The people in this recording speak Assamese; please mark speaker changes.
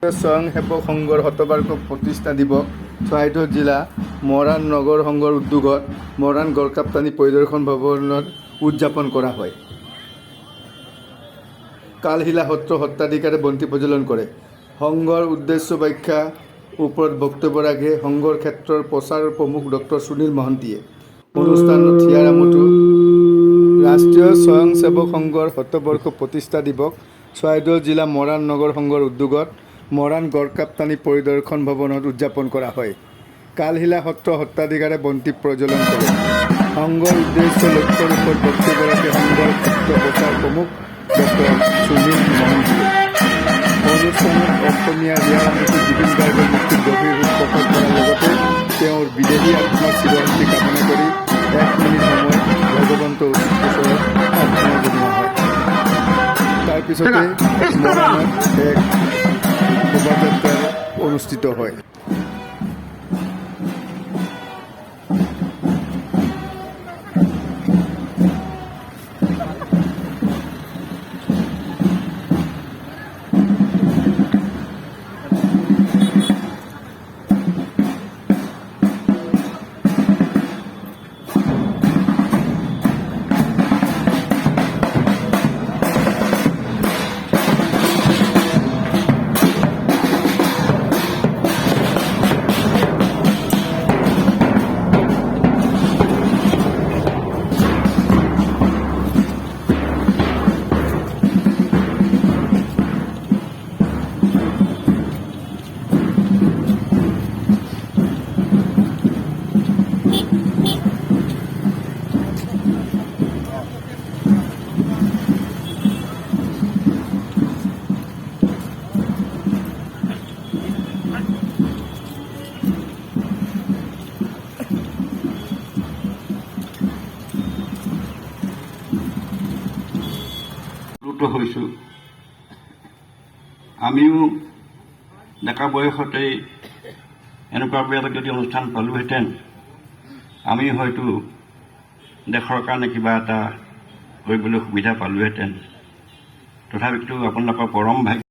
Speaker 1: স্বয়ংসেৱক সংঘৰ শতবাৰ্ষিক প্ৰতিষ্ঠা দিৱস চৰাইদেউ জিলা মৰাণ নগৰ সংঘৰ উদ্যোগত মৰাণ গড়কাপ্তানি পৰিদৰ্শন ভৱনত উদযাপন কৰা হয়। কালশিলা সত্ৰ সত্ৰাধিকাৰে বন্তি প্ৰজ্বলন কৰে। সংঘৰ উদ্দেশ্য ব্যাখ্যা ওপৰত বক্তব্য ৰাখে সংঘৰ ক্ষেত্ৰৰ প্ৰচাৰ প্ৰমুখ ডক্টৰ সুনীল মহন্তীয়ে। অনুষ্ঠানত থিয়াৰামুঠু ৰাষ্ট্ৰীয় স্বয়ংসেৱক সংঘৰ শতবৰ্ষ প্ৰতিষ্ঠা দিৱস চৰাইদেউ জিলা মৰাণ নগৰ সংঘৰ উদ্যোগত মৰাণ গড়কাপ্তানি পৰিদৰ্শন ভৱনত উদযাপন কৰা হয়। কালশিলা সত্ৰ সত্ৰাধিকাৰে বন্তি প্ৰজ্বলন কৰে। সংঘৰ উদ্দেশ্য লক্ষ্যৰ ওপৰত বক্তব্য ৰাখে সংঘৰ ক্ষেত্ৰ প্ৰচাৰ প্ৰমুখ ডক্টৰ সুনীল মহন্তীয়ে। অনুষ্ঠানত অসমীয়া থিয়াৰামুঠু জুবিন গাৰ্গৰ মৃত্যুত গভীৰ শোক প্ৰকাশ কৰাৰ লগতে তেওঁৰ বিদেহী আত্মাৰ চিৰশান্তি কামনা কৰি 1 মিনিট সময় ভগৱন্তৰ ওচৰত প্ৰাৰ্থনা জনোৱা হয়। তাৰ পিছতে মৰাণত এক শোভাযাত্ৰা অনুষ্ঠিত হয়।
Speaker 2: হৈছোঁ। আমিও ডেকা বয়সতেই এনেকুৱা এটা যদি অনুষ্ঠান পালোহেঁতেন আমি হয়তো দেশৰ কাৰণে কিবা এটা কৰিবলৈ সুবিধা পালোহেঁতেন। তথাপিতো আপোনালোকৰ পৰম ভাগ্য।